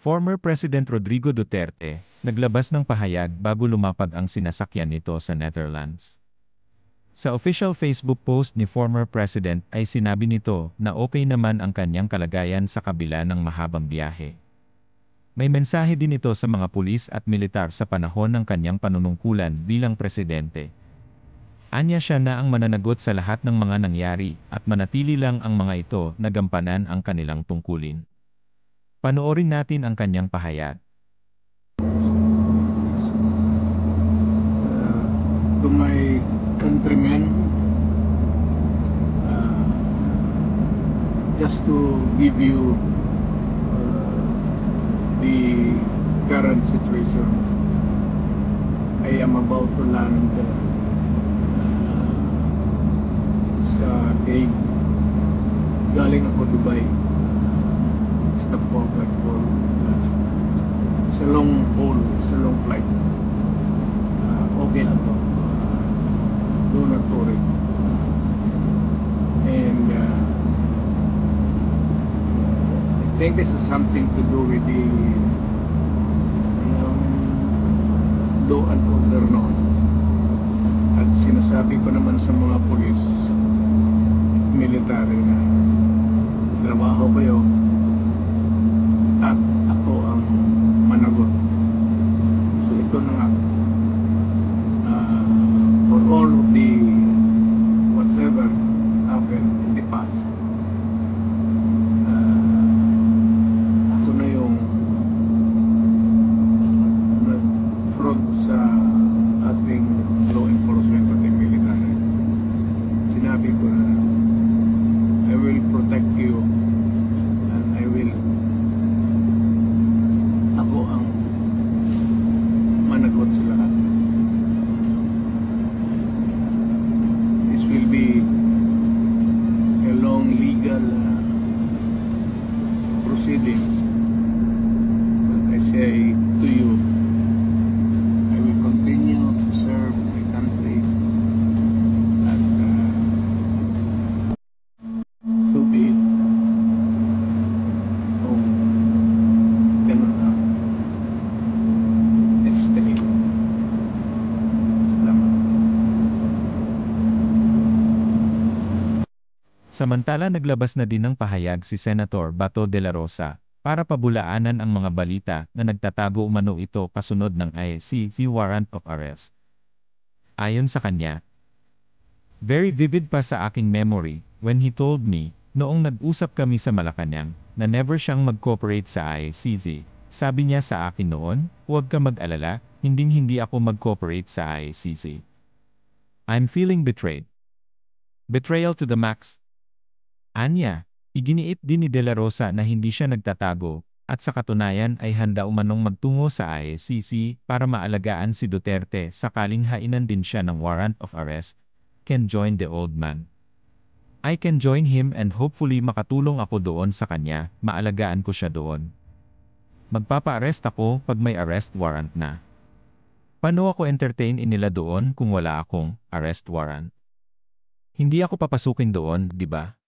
Former President Rodrigo Duterte, naglabas ng pahayag bago lumapag ang sinasakyan nito sa Netherlands. Sa official Facebook post ni former President ay sinabi nito na okay naman ang kanyang kalagayan sa kabila ng mahabang biyahe. May mensahe din ito sa mga pulis at militar sa panahon ng kanyang panunungkulan bilang presidente. Anya siya na ang mananagot sa lahat ng mga nangyari at manatili lang ang mga ito na gampanan ang kanilang tungkulin. Panoorin natin ang kanyang pahayag. To my countrymen, just to give you the current situation. I am about to land sa Hague. Galing ako Dubai. Stopover for it's a long haul, it's a long flight. Okay lang to. Do not worry. And I think this is something to do with the law and order noon. At sinasabi ko naman sa mga pulis, military na trabaho kayo at ako ang managot. So ito na nga, for all of the whatever happened in the past, ako na yung nag-front sa ating law enforcement at military. Sinabi ko na I will protect you and I will ako ang managot sa lahat. This will be a long legal proceedings, but I say to you, I will continue to serve my country and so be it. Kung ganun na, stay. Salamat. Samantala naglabas na din ng pahayag si Senator Bato de la Rosa para pabulaanan ang mga balita na nagtatago umano ito kasunod ng ICC warrant of arrest. Ayon sa kanya, very vivid pa sa aking memory when he told me, noong nag-usap kami sa Malacanang, na never siyang mag-cooperate sa ICC. Sabi niya sa akin noon, huwag ka mag-alala, hindi ako mag-cooperate sa ICC. I'm feeling betrayed. Betrayal to the max. Anya, iginiit din ni De La Rosa na hindi siya nagtatago, at sa katunayan ay handa umanong magtungo sa ICC para maalagaan si Duterte sakaling hainan din siya ng warrant of arrest. Can join the old man. I can join him and hopefully makatulong ako doon sa kanya, maalagaan ko siya doon. Magpapa-arrest ako pag may arrest warrant na. Paano ako entertain nila doon kung wala akong arrest warrant? Hindi ako papasukin doon, di ba?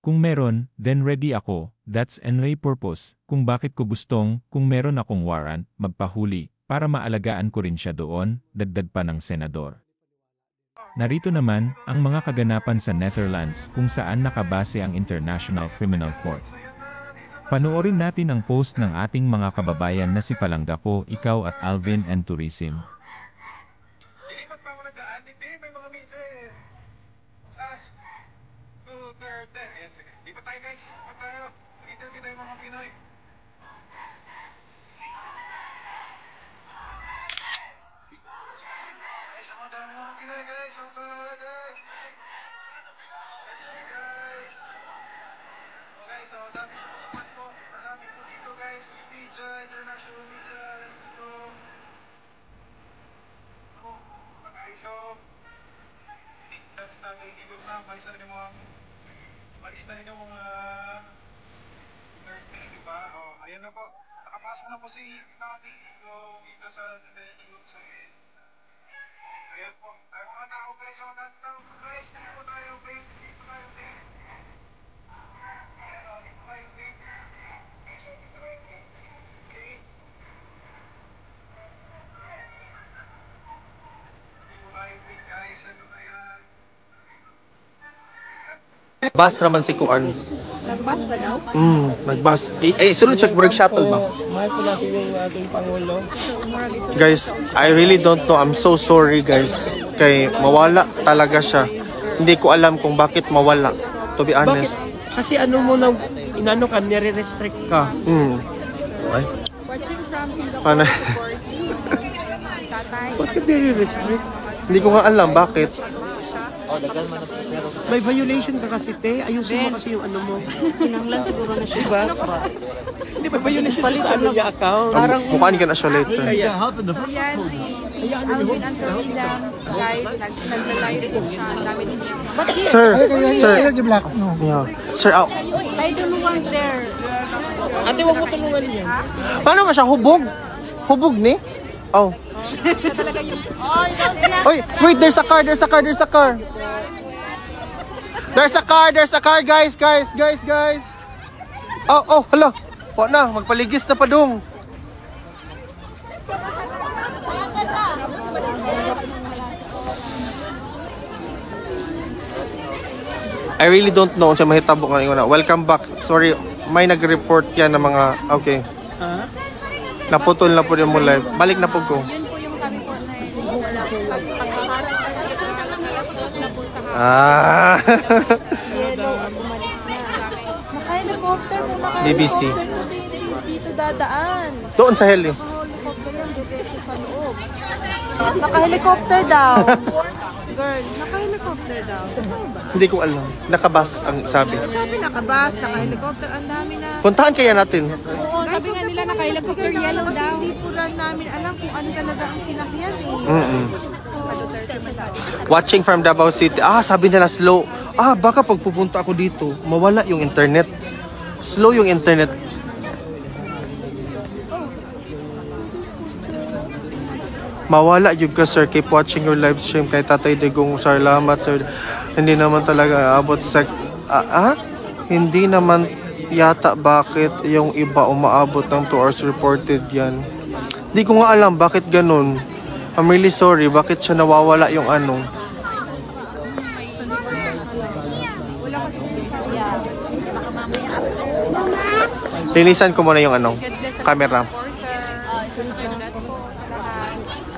Kung meron, then ready ako. That's NRA purpose, kung bakit ko gustong, kung meron akong warrant, magpahuli, para maalagaan ko rin siya doon, dagdag pa ng senador. Narito naman, ang mga kaganapan sa Netherlands kung saan nakabase ang International Criminal Court. Panoorin natin ang post ng ating mga kababayan na si Palanggapo, Ikaw at Alvin and Tourism. Ilipat pa ako nagdaan, hindi, may mga minsan eh. Sas, 2:30. Ayan, sige. Lipat tayo guys, lipat tayo. Interview tayo mga Pinoy. Guys, ang dami mga Pinoy guys, ang sarap guys. Let's see guys. Okay, so dami support po. Marami po dito guys. Media, international media, dito. Okay, so tapos natin ikot na, malis na rin yung mga di ba? O, ayan na po. Nakapasok na po si Nati dito sa Netherlands. So, ayan po. Ay, mga tao guys, so tao guys, dito po tayo, okay? Dito tayo, okay? Ayan o, dito tayo, okay? So, dito tayo, okay? Bus naman si Kuan. Nagbas ba daw? Nagbus. Sunod siya, break shuttle ba? Mahal po natin yung ating Pangulo. Guys, I really don't know. I'm so sorry guys. Kay mawala talaga siya. Hindi ko alam kung bakit mawala. To be honest. Kasi ano mo nang inano ka, nire-restrict ka. Ay. Watching from Singapore. Ano? Tatay. Ba't ka nire-restrict? Hindi ko nga alam bakit. May violation ka kasi, te. Ayusin mo kasi yung ano mo. Kinanglan siguro na siya. Diba? Hindi, may violation siya sa ano niya account. Parang, Mukhaan ka na siya later. So yan, si Alvin and Tourism, guys, nagla-live po siya. Ang dami din niya. Sir, yeah. Sir, I don't want there. ate, wag mo tulungan niya. paano ba siya? Hubog? Hubog ni? Oh. Oy, wait, there's a car. There's a car, guys. Oh, hala. Wa na, magpaligis na pa dong. I really don't know sa mahitabo nga ingon na. Welcome back. Sorry, may nag-report yan ng mga okay. Naputol na po din mo live. Balik na po ko. Yun po yung kami po na pagkaharap na po sa Yellow at umalis na. Naka-helicopter mo, BBC. naka-helicopter mo dito dadaan. Doon sa heli. Naka-helicopter lang, diretso sa loob. Naka-helicopter daw. Girl, naka-helicopter daw. Hindi ko alam. Nakabas ang sabi. Sabi naka-bus, naka-helicopter, ang dami na. Puntahan kaya natin. Oo, sabi nga nila naka-helicopter yellow Kasi daw. hindi po lang namin alam kung ano talaga ang sinakyan eh. Watching from Davao City. Sabi nila slow. Baka pag pupunta ako dito, mawala yung internet. Slow yung internet. Mawala yung ka, sir. Keep watching your live stream kay Tatay Digong. Salamat, sir. Hindi naman talaga abot sa... Hindi naman yata bakit yung iba umaabot ng 2 hours reported yan. Hindi ko nga alam bakit ganun. I'm really sorry. Bakit siya nawawala yung ano? Linisan ko muna yung ano, camera.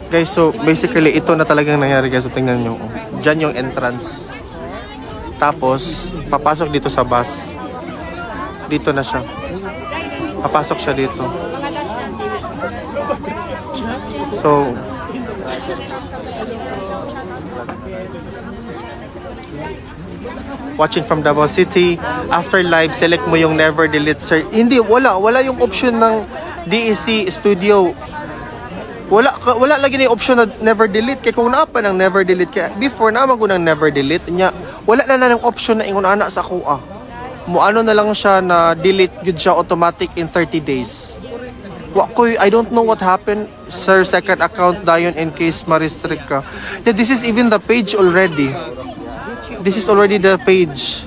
Guys, so basically ito na talagang nangyari guys. So tingnan nyo. Diyan yung entrance. Tapos, papasok dito sa bus. Dito na siya. Papasok siya dito. So, watching from Davao City. After live, select mo yung never delete, sir. Hindi, wala yung option ng DEC Studio. Wala lagi na yung option na never delete. Kaya kung naapa ng never delete, kaya before naman ko ng never delete, wala na ng option na ingon ana sa kuha. Ano na lang siya na delete yun siya automatic in 30 days. I don't know what happened, sir. Second account dayon in case ma-restrict ka. Yeah, this is even the page already. This is already the page.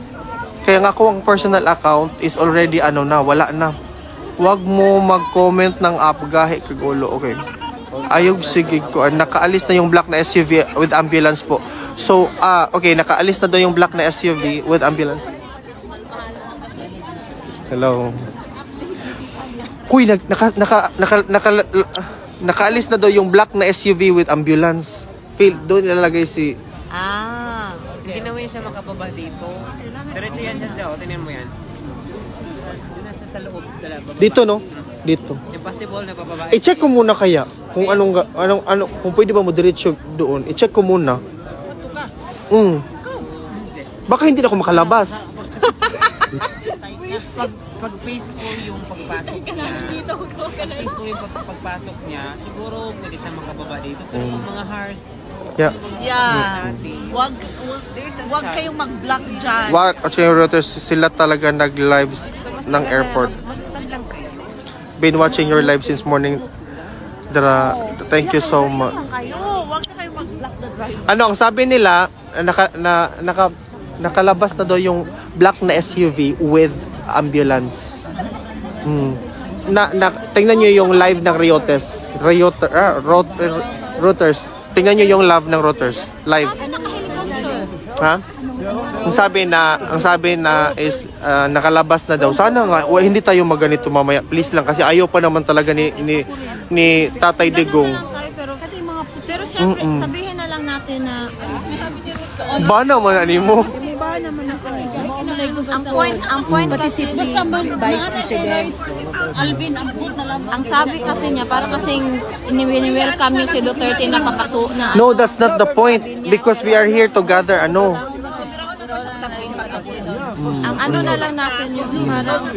Kaya nga ko ang personal account is already wala na. Wag mo mag-comment ng app gahi kagulo. Okay. Ayog sigig ko. Nakaalis na yung black na SUV with ambulance po. So, okay, nakaalis na daw yung black na SUV with ambulance. Hello. Kuy, nakaalis na daw yung black na SUV with ambulance. Phil, doon nilalagay si... Hindi naman siya makababa dito. Diretso yan dyan dyan. Tingnan mo yan. Sa loob. Dito, no? Dito. Impossible na bababa. I-check ko muna kaya kung kung pwede ba mo diretso doon. I-check ko muna. Baka hindi na ako makalabas. Pag peaceful yung pagpasok niya, peaceful yung pagpasok niya, siguro pwede siya makababa dito. Pero kung mga hours, Yeah. Wag kayong mag-block dyan. At yung routers, sila talaga nag-live ng airport. mag-stand lang kayo. Been watching your live since morning. Thank you so much. Wag na kayong mag-block the drive. Ang sabi nila, nakalabas na daw yung black na SUV with ambulance. Tingnan nyo yung live ng routers. Tingnan nyo yung live ng routers. Live. Ha? ang sabi na is nakalabas na daw. Sana nga hindi tayo maganito mamaya. Please lang kasi ayaw pa naman talaga ni Tatay Digong. Pero syempre, sabihin na lang natin na Ba naman ani mo? ba naman na ang point kasi Vice President Alvin, ambot na lang. ang sabi kasi niya para kasing ini-welcome niyo si Duterte na pakaso na No, that's not the point because we are here to gather ano. ang ano na lang natin yung parang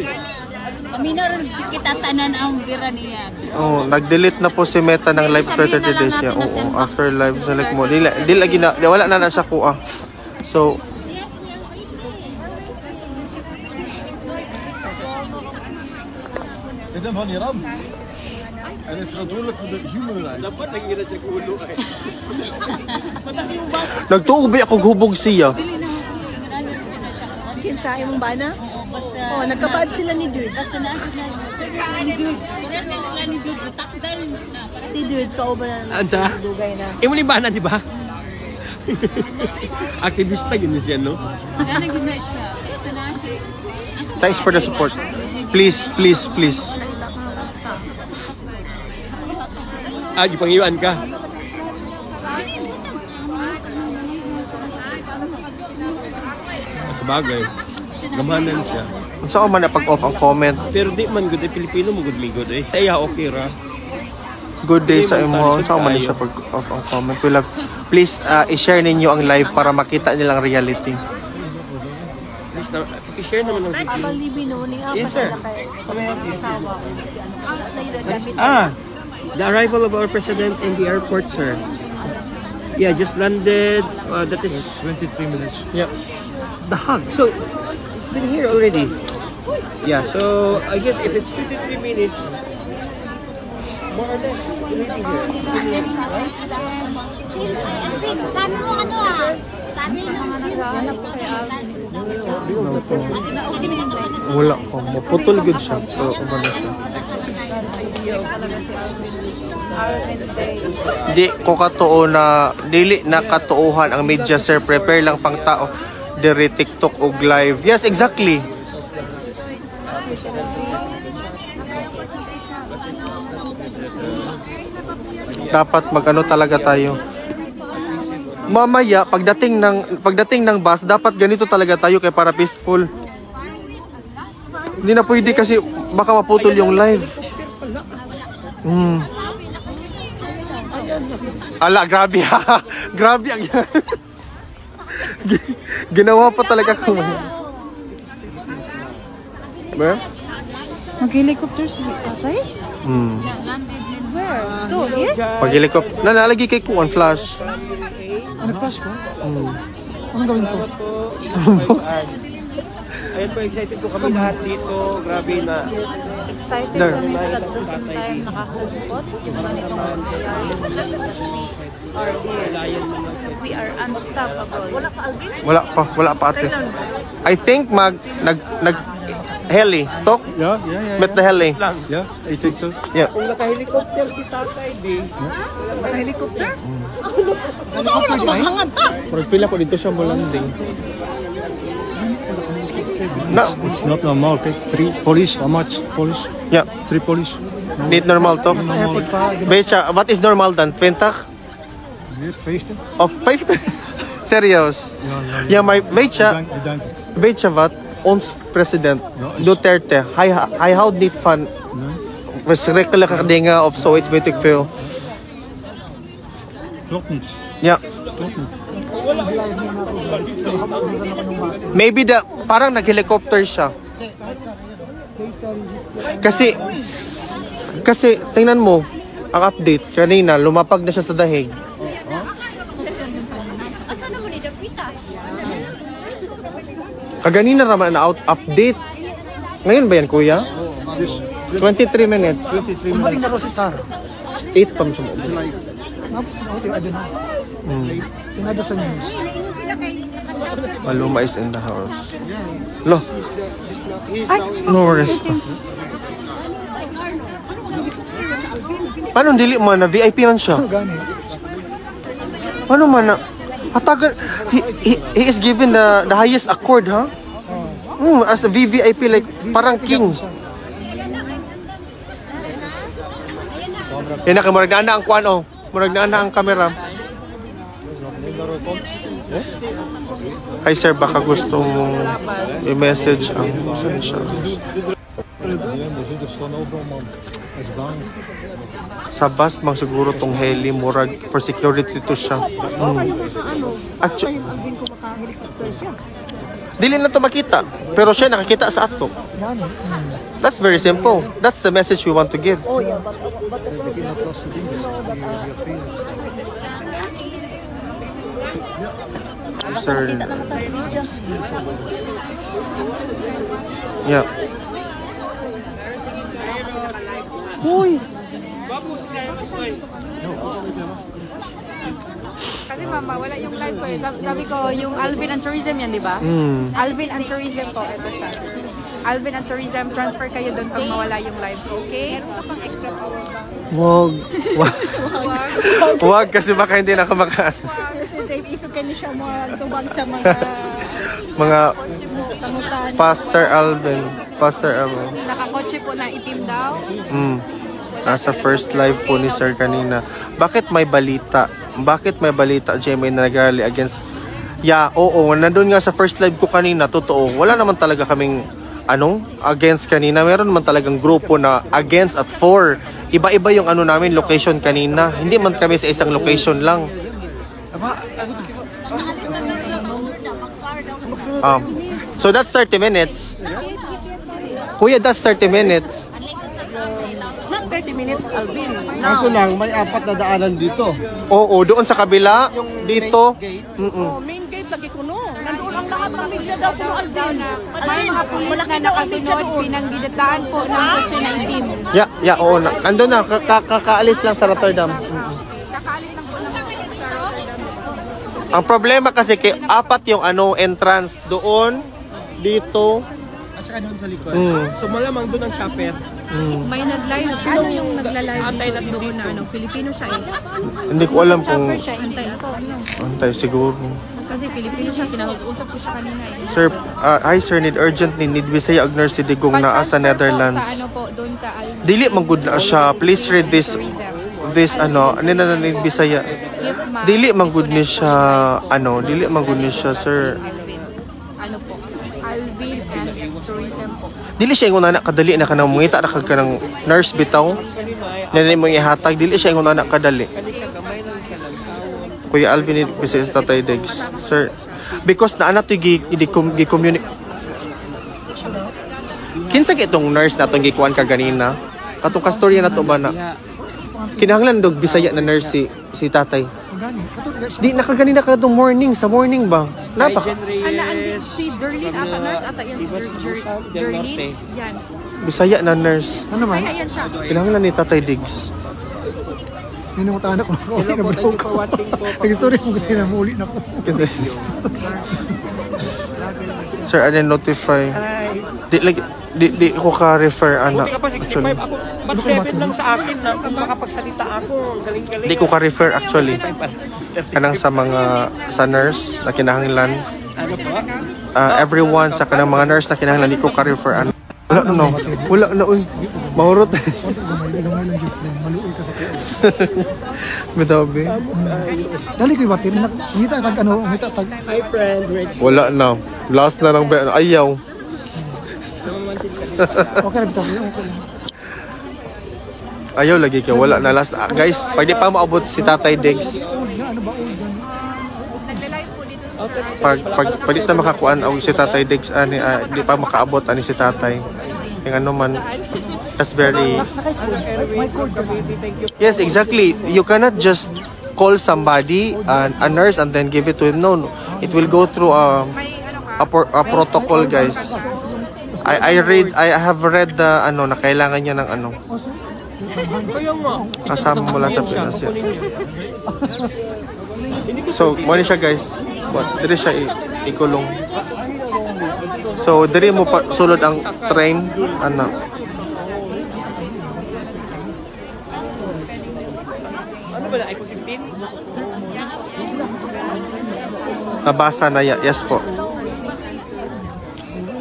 Minor, kita tanan ang bira niya. Oh, nag-delete na po si Meta ng live for 30 days niya. Oo, after live select mo. Di lagi na wala na siya kuha. So إذا هون رب أنا سأقول لك في human rights dapat nangira siya kulo ay nagtuubi ako hubog siya. kinsa imong bana? Oh, nagkabad sila ni Dudes. Basta na sila ni Dude. Pero sila ni Dude, takdal na. Si Dudes kauban na. Ansa? Dugay na. Imo ni bana di ba? Aktivista gini siya no. Nanagin na siya. Basta na siya. Thanks for the support. Please, please, please. Gipangiwan ka. Sabagay. Gamanan siya. Unsa man na pag-off ang comment. Pero di man gud Pilipino mo gud migod eh. Saya okay ra. Good day sa imo. Unsa man siya pag-off ang comment. We love. Please i-share ninyo ang live para makita nilang reality. Please na i-share naman ang video. Abalibi no ning apa Yes, sir. sila kay asawa si ano. The arrival of our president in the airport, sir. Yeah, just landed. That is 23 minutes. yeah. The hug. So it's been here already. Yeah. So I guess if it's 23 minutes, more or less, it's here. Wala pa. Maputol good siya. So, uban na siya. Di ko katuo na dili na katuohan ang media sir, prepare lang pang tao dire TikTok og live. Yes, exactly. Dapat magano talaga tayo. Mamaya pagdating ng bus, dapat ganito talaga tayo kay para peaceful. Hindi na pwede kasi baka maputol yung live. Ala, grabe ha. Grabe ang ginawa pa talaga ko. Ba? Mag-helicopter si Tatay? Where? To, here? Pag-helicopter. Nalagi kay Kuan Flash. Nag-flash ko? Anong gawin ko? Ayun po, excited po kami lahat dito. Grabe na. Excited There. kami but at the same time nakakungkot yung ganitong mangyayari. We are unstoppable. Wala pa ate. I think nag heli. Talk? Yeah. Met the heli. Yeah, I think so. Yeah. Kung naka-helicopter si Tatay, di. Helicopter? Pero feel ako dito siya mo landing. Na, It's not normal. Okay? 3 police. How much police? yeah. 3 police. Need normal to. Becha, what is normal dan? 20? Weer 15. Of 50? Serious? Ja, maar weet je, weet je wat? Ons president Duterte, hij houdt niet van verschrikkelijke dingen of zoiets, weet ik veel. Klopt niet. Ja. Maybe parang nag-helicopter siya. Kasi tingnan mo, ang update kanina, lumapag na siya sa dahig. Kaganina naman na update. Ngayon ba yan, kuya? 23 minutes. 23 minutes. na si Star. 8 pa siya mo. Sinada sa news. Maluma is in the house. Lo. No worries. Paano dili mo na VIP man siya? Gani. Paano man na Hatagan, he is given the highest accord, huh? As a VVIP, like, parang king. Yan na, murag na ang kuan, oh. Murag na ang camera. Hi sir, baka gusto mong i-message ang siya. Sa bus, mang siguro tong heli, murag for security to siya. Dili na to makita, pero siya nakakita sa ato. That's very simple. That's the message we want to give. Sir. Yeah. Uy! Kasi mama, wala yung live ko eh. Sabi ko, yung Alvin and Tourism yan, di ba? Alvin and Tourism po, ito siya. Alvin and Tourism, transfer kayo doon pag mawala yung live ko, okay? Meron ka pang extra power bank. Wag. Wag kasi baka hindi na ako maka... Kasi Dave, isugan niyo siya tubag sa mga Pastor Alvin. Nakakotse po na itim daw. Nasa first live po ni Sir kanina. Bakit may balita? Jemay, na nag-rally against... Yeah, oo. Nandun nga sa first live ko kanina, totoo. Wala naman talaga kaming against kanina. Meron naman talagang grupo na against at for. Iba-iba yung namin, location kanina. Hindi man kami sa isang location lang. So that's 30 minutes. Kuya, that's 30 minutes. Not 30 minutes, Alvin. Kaso lang, may 4 na daanan dito. Oo, doon sa kabila, dito. Main gate lagi kuno. Nandoon ang lahat ng media daw kuno, Alvin. May mga pulis na nakasunod, pinanggidataan po ng kotse na itim. Yeah, oo. Andun na, kakaalis lang sa Rotterdam. Kakaalis lang po ng sa Rotterdam. Ang problema kasi, 4 yung entrance doon, dito. At saka doon sa likod. So malamang doon ang chopper. May nag-live, yung nagla-live dito doon na Filipino siya eh. Hindi ko alam kung... Antay ako, Antay siguro. Kasi Filipino siya, kinakausap ko siya kanina eh. Sir, hi sir, need Bisaya ag nurse si Digong naa sa Netherlands. Sa po, doon sa Dili man good na siya. Please read this need Bisaya. Dili man good ni siya, sir. Po, Alvin and Tourism po. Dili siya yung anak kadali na kanang mungita na kag kanang nurse bitaw. Nani mo ihatag, dili siya yung anak kadali. Kuya Alvin Bisaya sa Tatay Degs. Sir, because na to gi-communicate. Kinsa kitong nurse na itong gikuan ka ganina? Katong kastorya na to ba na? Kinahanglan dog Bisaya na nurse si Tatay. Di nakaganina ka itong sa morning ba? Si Derlin ata, nurse ata yan. Derlin, yan. Bisaya na nurse. Bisaya yan siya. Kinahanglan ni Tatay Diggs. Hindi na anak ko. Nag-story mo ganyan na muli na ko. Sir, I didn't notify. Di ko ka-refer, anak. Actually. Ba't 7 lang sa akin na makapagsalita ako. Galing-galing. Di ko ka-refer, actually. Kanang sa nurse na kinahanglan. Everyone sa kanang mga nurse na kinahanglan, di ko ka-refer, anak. Wala na, uy. Mahurot. Bitabi. Dali ko yung batir. Ngita tag Hi friend. Wala na. Last na lang. Ayaw. Okay na bitabi. Ayaw lagi ka. Wala na. Last. Guys, pag di pa maabot si Tatay Diggs. Nagla-live po dito sa Pag di na makakuan ang si Tatay Diggs, di pa makaabot ani si Tatay. Yung man. That's very... Yes, exactly. You cannot just call somebody, a nurse, and then give it to him. No. It will go through a protocol, guys. I have read the na kailangan niya ng kasama mula sa Pinas yan. So, mali siya, guys. Dili siya ikulong. So, dili mo pa sulod ang train, Ano ba na? iPhone 15? Nabasa na ya. Yes po.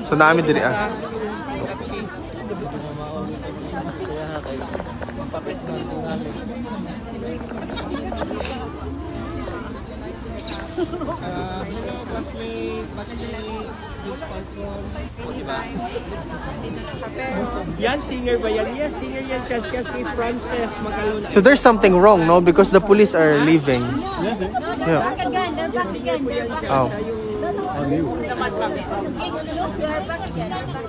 So namin diri Yan, singer ba yan? Yes, singer yan siya. Siya si Frances Magalona. So there's something wrong, no? Because the police are leaving. Yeah. Oh.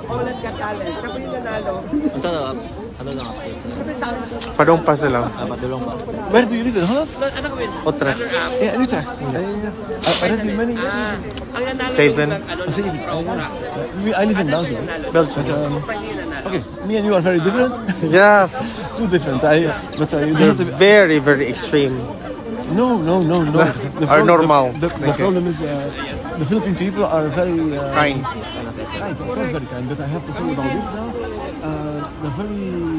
Holland Got Talent. Siya po yung nanalo. Ano lang ako? Padong pa sila. Patulong ba? Where do you live in Holland? Ano ko yun? Utrecht. Yeah, in Utrecht. Already many years. Ang nanalo 7. I live in Belgium. Belgium. Okay, me and you are very different. Yes. Too different. They're very, very extreme. No. Are normal. The problem is the Philippine people are very Kind. Kind, of course, very kind. But I have to say about this now, they're very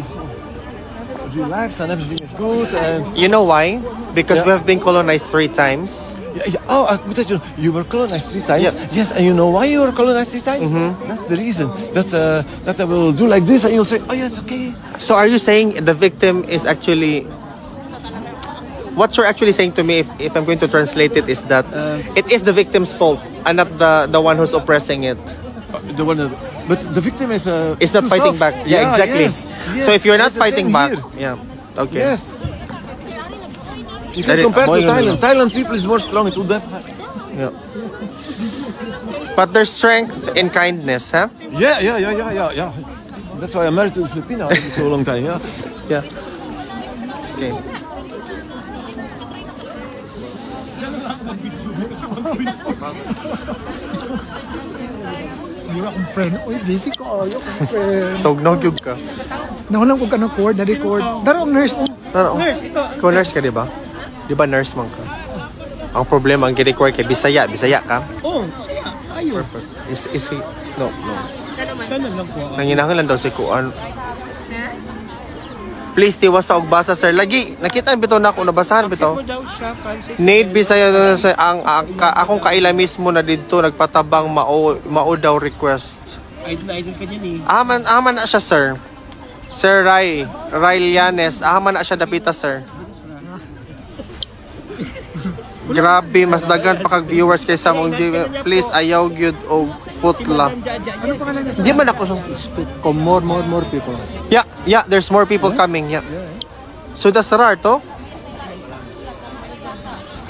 relaxed and everything is good. And You know why? Because we have been colonized 3 times. Oh, you were colonized 3 times. Yeah. Yes, and you know why you were colonized 3 times? That's the reason. That I will do like this, and you'll say, "Oh yeah, it's okay." So are you saying the victim is actually... What you're actually saying to me, if I'm going to translate it, is that it is the victim's fault and not the one who's oppressing it. The one, but the victim is It's not too fighting soft. back. Yeah, exactly. Yes. So if you're not That's the fighting same back, here. yeah, okay. Yes. You That is- can compare to Boy, Thailand. Thailand people is more strong. It would have. Yeah. But there's strength in kindness, huh? Yeah. That's why I'm married to a Filipino for so long time. Yeah. Yeah. Okay. Di ba akong friend? Uy, busy ko. Ayaw akong friend. Tugnog yun ka. Nakulang ko ka ng cord, na-record. Darong nurse. Nurse, ito. Ikaw nurse ka, di ba? Di ba nurse man ka? Ang problema, ang gini-record kay Bisaya. Bisaya ka? Oh, siya. Tayo. Perfect. Is he... No. Siya na lang po. Nanginahanglan daw si Kuan. Please, tiwas sa ugbasa, sir. Lagi, nakita bito na ako, nabasahan bito. Mo daw siya, Francis. Need Bisaya doon sa akong kaila mismo na dito nagpatabang mao daw request. Idol ka dyan eh. Aman na siya, sir. Sir Ray Lianes, aman na siya dapita, sir. Grabe, mas dagan pa kag viewers kaysa mong please ayaw gyud og putla. Ano pangalan niya? Di man ako More people. Yeah, there's more people coming. Yeah. So that's rare to.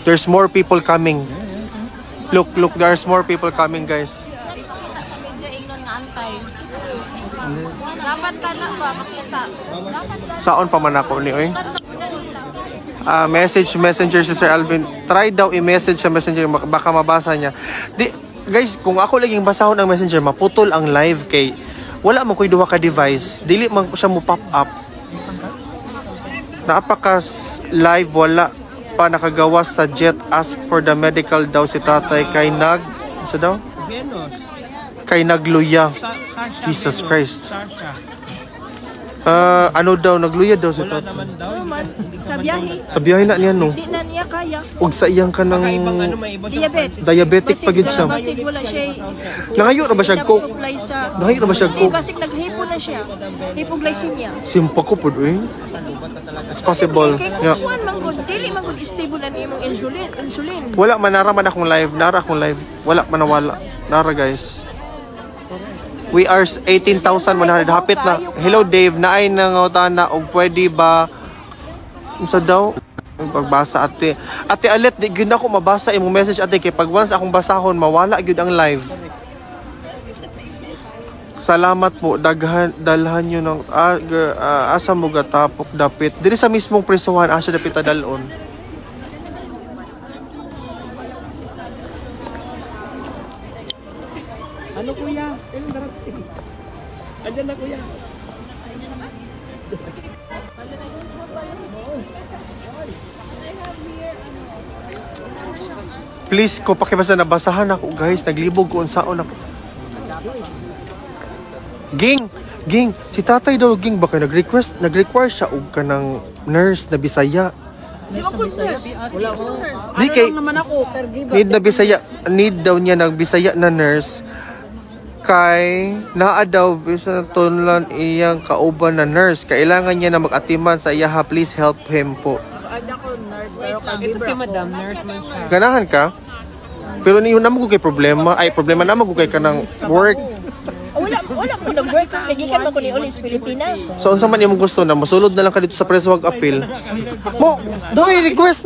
There's more people coming. Look, there's more people coming, guys. Dapat ka na ba makita? Saon pa man ako ni oy? Messenger si Sir Alvin. Try daw i-message sa messenger, baka mabasa niya. Guys, kung ako laging basahon ang messenger, maputol ang live kay wala man ko'y duha ka device. Dili man ko siya mo pop up. Naapakas live, wala pa nakagawas sa jet. Ask for the medical daw si tatay kay isa daw? Venus. Kay nagluya. Sasha. Jesus Venus. Christ. Sasha. Ano daw, nagluya daw si Wala tatay. naman daw. Sa biyahe, Sa biyahe na niya, no? di na niya kaya. Ug sa iyang ka ng Ibang ano, may iba siyang Diabetes. diabetic pa gid siya. Basig wala siya. Nangayo na ba siya coke? Supply sa... Nangayo na ba siya Di, coke? basig naghipo na siya. Hypoglycemia. Simpa ko po, eh. It's possible. Kaya Yeah. kukuhan man ko, dili man ko stable ang imong insulin. Wala man, nara man akong live. Nara akong live. Wala man nawala. Nara, guys. We are 18,100. Hapit na. Hello, Dave. Naay nangutana og pwede ba unsa daw? Pagbasa ate. Ate Alet, di gyud ako mabasa imong message ate kay pag once akong basahon mawala gyud ang live. Salamat po. Dalhan nyo ng asa mo gatapok dapit. Diri sa mismong prisuhan asa dapit dalon. Ano kuya? Anong darating? Andyan na kuya. Please ko pakibasa nabasahan ako guys. Naglibog ko unsaon ako. Ging, si tatay daw ging baka nag-require siya og kanang nurse na Bisaya. Di ba ko nurse? Wala ko. Di kay Naman ako. need na Bisaya, need daw niya ng Bisaya na nurse kay naa daw sa tunlan iyang kauban na nurse. Kailangan niya na mag-atiman sa iya, please help him po. Ako nurse pero Ito si Madam, nurse man siya. Ganahan ka? Pero niyo na mo kay problema, ay problema na mo kay ka ng work. wala ko nag-work kagikan man ko ni Ulis Pilipinas. So unsa man imong gusto na masulod na lang ka dito sa preso wag appeal. Mo, do request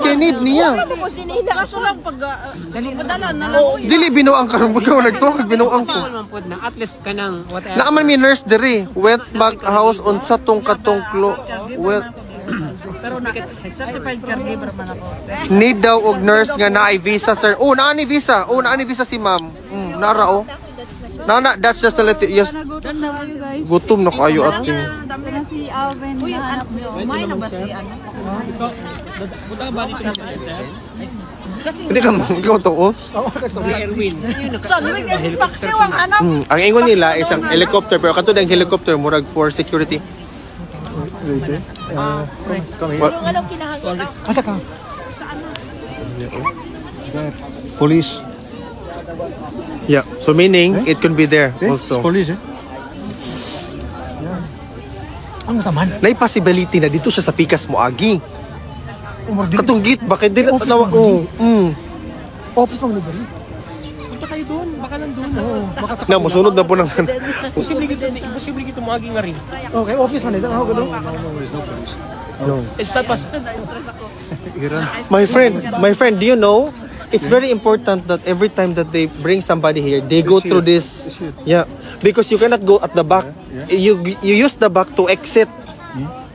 kay need niya. Ako ko sinina kaso lang pag padala na lang. Dili binuang karon ikaw nagtuog binuang ko. At least ka nang whatever. Naaman mi nurse diri, wet bag house unsa tong katong wet Pero certified caregiver man ako. need daw og nurse nga naay visa sir. Oh, naa ni visa. Oh, naa ni visa si ma'am. Nara oh. Nana, that's just a little yes. Gutom na kayo ate. Si Alvin. Uy, anak mo. Kumain na ba si ano? Punta ba dito sa sir? Hindi ka ikaw to oh. Si Erwin. So, paksiw ang hanap. Ang ingon nila isang helicopter pero katud ang helicopter murag for security. Dito. Kami. What? Yung anong kinahanglan? Asa ka? Saan? Police. Yeah. So meaning it can be there also. Police Ang taman. Nay possibility na dito siya sa pikas mo agi. Umor dili. Katong gate bakit dili Office tawa mo, oh. Office mo lugar. Punta kayo doon, baka nandun. Baka sa Na mosunod na po nang Posible gito moagi nga rin. Okay, office man ito. Ako gado. No. It's not pas. Iran. My friend, do you know? It's very important that every time that they bring somebody here, they go through this. Yeah, because you cannot go at the back. You use the back to exit.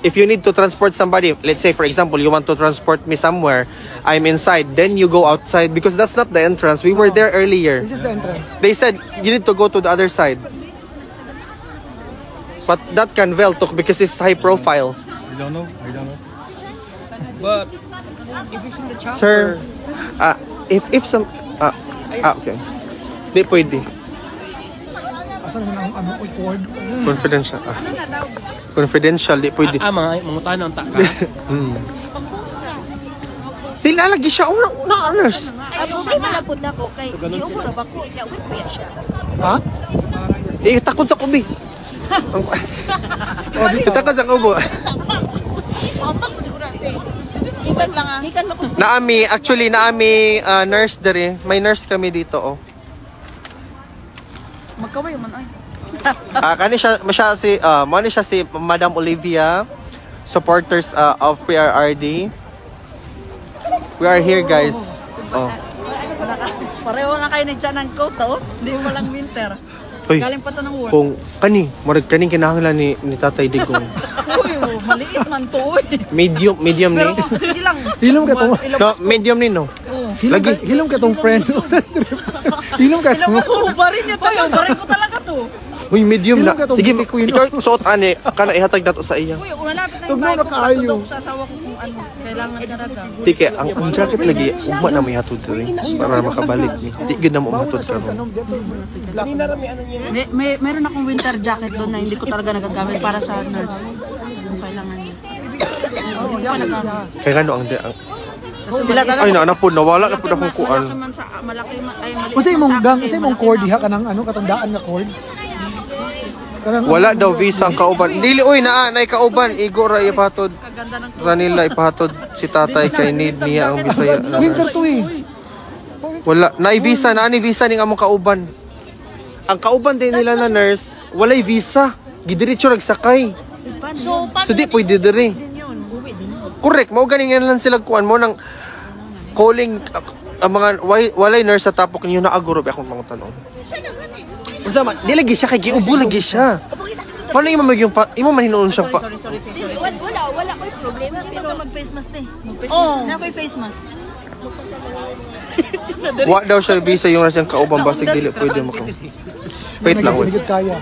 If you need to transport somebody, let's say for example, you want to transport me somewhere, I'm inside, then you go outside because that's not the entrance. We were there earlier. This is the entrance. They said you need to go to the other side. But that Canvel took because it's high profile. I don't know. But if it's in the chopper, Sir, if some okay. Di pwede. Asan man ang cord? Confidential. Confidential, di pwede. mga tanong ta ka. Di nalagi siya una nurse. Abo kay malapod na ko kay di ubo ra ba ko ya wait kuya siya. Ha? Takot sa kubi. Takot sa kubo. Hikan mo ko. Naami nurse dere. May nurse kami dito oh. Magkaway man ay. Kani siya si Madam Olivia, supporters of PRRD. We are here guys. Oh. Pareho na kayo ni Janan ko to. Hindi mo lang winter. Uy, Galing pa to ng work. kung murag kaning kinahanglan ni Tatay Digong. Uy, maliit man to. Uy. Medium ni. Pero sige lang. Hilom ka to. No, medium ni no. Hilom ka tong friend. Hilom ka to. Ubarin niya to. Ubarin ko talaga to. Uy, medium na. Hilom ka tong Sige, beauty queen. ikaw suot ani kana ihatag nato sa iya. Uy, malapit na Tugmo yung na bago ko. kaayo. Pasudok sa asawa ko kung ano. Kailangan talaga. Tike, ang jacket lagi ugma na may hatod diri para makabalik ni. Di gid na mo hatod karon. Meron akong winter jacket doon na hindi ko talaga nagagamit para sa nurse. Kung kailangan niya. Hindi ko pa nagamit. Kaya kano ang sila talaga. Ay na po nawala na po akong kuan. Malaki ay maliit. Kasi imong gang, kasi imong cord diha kanang ano katandaan nga cord. Wala daw visa ang kauban. Dili oy naa kauban igo ra ipahatod. Ranila ipahatod si tatay kay need niya ang Bisaya. Winter to eh. Wala na visa na ani visa ning among kauban. Ang kauban din nila na nurse, walay visa. Gidiretso nagsakay. So di pwede diri. Correct, mao ganing lang sila kuan mo nang calling ang mga walay nurse sa tapok niyo na aguro akong mga tanong. Unsa man, di lagi siya kay giubo lagi siya. Paano yung mamag yung imo man hinuon siya pa? Sorry. Wala ko'y problema pero mag-face mask eh. Oh, na ko'y face mask. Wa daw siya visa yung nasa kauban basig dili pwede mo ko. Wait lang wait. Sigit kaya.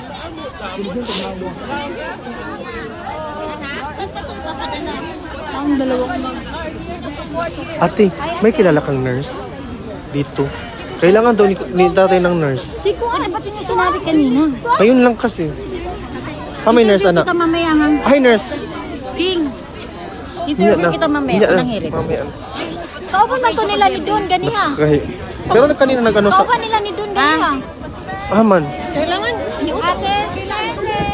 Ang dalawa ko. Ate, may kilala kang nurse dito. Kailangan daw ni tatay ng nurse. Si Kuan, ba't yung sinabi kanina? Ayun lang kasi. May nurse anak. Ito mamaya hang. Hi nurse. King. Interview kita mamaya, Iya na. nang hirit. Mamaya. Kauban man to nila ni Don, ganiha. Okay. Pero kanina nag-ano sa... Kauban nila ni Don, ganiha. Man. Kailangan, ni ate.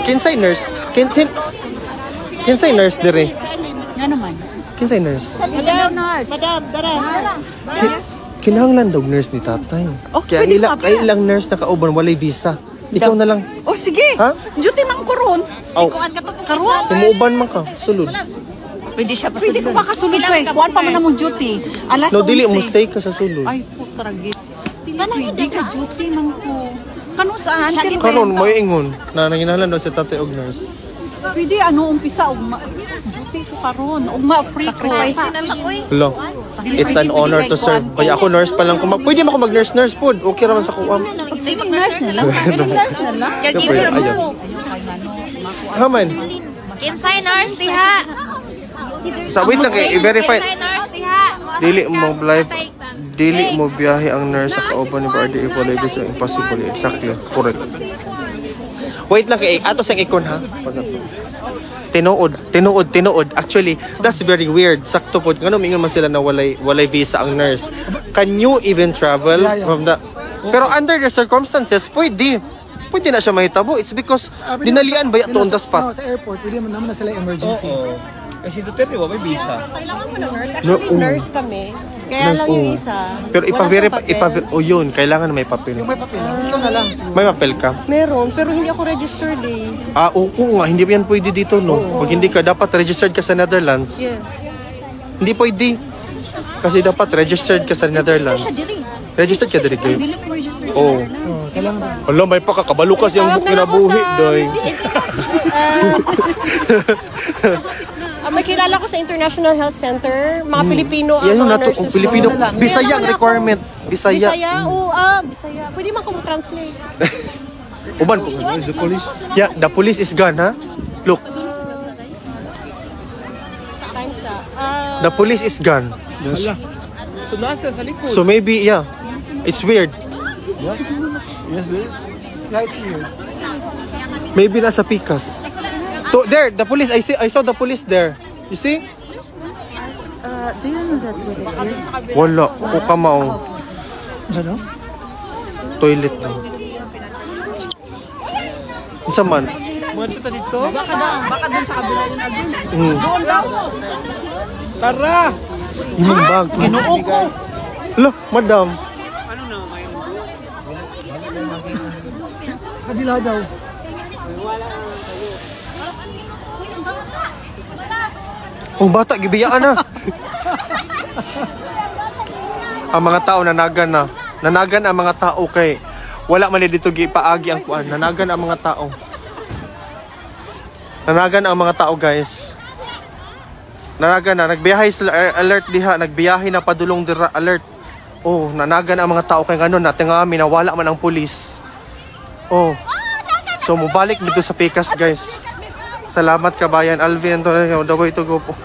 Kinsay nurse? Kinsay nurse dire? Ano man? Kinsay nurse? Madam, dara. Kinahanglan daw nurse ni tatay. Kaya ilang nurse na kauban walay visa. Ikaw na lang. Oh, sige. Ha? Duty man ko ron. Sikuan ka to Karon. Tumuuban man ka. Sulod. Pwede siya Pwede ko pa kasulod ko eh. Kuhan pa man namang duty. Alas No, dili 11. mo stay ka sa sulod. Ay, putragis. Pwede ka duty man ko. Kano saan? Karon mo ingon na nanginahanglan daw si tatay og nurse. Pwede umpisa duty ko karon. Free ko. Sacrifice na lang, oy. Hello. It's an honor to serve. Kaya ako nurse pa lang. Pwede mo ako mag-nurse food. Okay raman sa kuwam. Sige, nurse na lang. Nurse na lang. Caregiver mo ko. Haman. Kinsay nurse diha. Sa wait lang kay i-verify. Kinsay nurse diha. Dili mo live. Dili mo biyahe ang nurse sa kauban ni Bardi if wala is impossible. Exactly. Correct. Wait lang kay ato sang ikon ha. Tinuod. Actually, that's very weird. Sakto po. Ngano mingon man sila na walay visa ang nurse. Can you even travel from the... Pero under the circumstances, pwede na siya mahitabo. It's because dinalian ba ito on the spot? Sa airport, pwede naman na sila emergency. Kasi Duterte, may visa. Kailangan mo ng nurse. Actually, nurse kami. Kaya lang yung isa. Pero yun, kailangan may papel. Yung may papel, ikaw na lang. May papel ka? Meron, pero hindi ako registered eh. Oo nga, hindi yan pwede dito, no? Pag hindi ka, dapat registered ka sa Netherlands. Yes. Hindi pwede. Kasi dapat registered ka sa Netherlands. Registered ka diri kayo? Dili ko register. Oo. Alam, may pakakabalo kasi ang kinabuhi, doy. May kilala ko sa International Health Center, mga Pilipino ang Yan yung mga nato, nurses. Pilipino. Bisaya ang requirement. Bisaya. Oo, Bisaya. Pwede man ko mag-translate. Uban po. The police? Yeah, the police is gone, ha? Look, Times the police is gone. Yes. So, nasa sa likod. So maybe, yeah, it's weird. Yes, it is. Yeah, it's here. Maybe nasa Picas. There, the police. I saw the police there. You see? Do you know that way? Wala. O kamao. Ano? Toilet na. Unsa man? Mga ta dito? Baka dun sa kabila yun agin. Doon daw. Tara! Imong bag. Ginoo ko. Hala, madam. Ano na, mayroon doon? Kabila daw. Ang bata, gibiyaan na. Ang mga tao nanagan na. Nanagan ang mga tao kay wala man dito gipaagi ang kuan. Nanagan ang mga tao. Nanagan ang mga tao, guys. Nanagan na. Nagbiyahe sila. Alert diha. Nagbiyahe na padulong dira. Alert. Oh, nanagan ang mga tao kay ganon. Natin nga amin, nawala man ang pulis. Oh. So, mubalik dito sa Picas, guys. Salamat kabayan. Alvin, on the way to go po.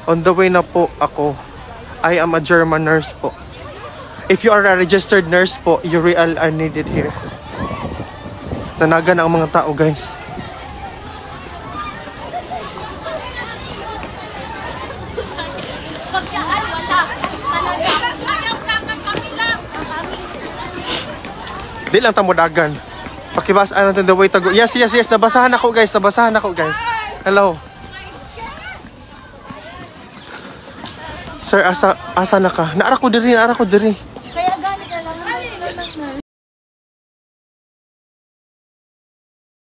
On the way na po ako. I am a German nurse po. If you are a registered nurse po, you real are needed here. Nanagan ang mga tao, guys. Di lang tamudagan. Pakibas natin the way to go. Yes. Nabasahan ako, guys. Hello. Sir, asa na ka? Naara ko diri.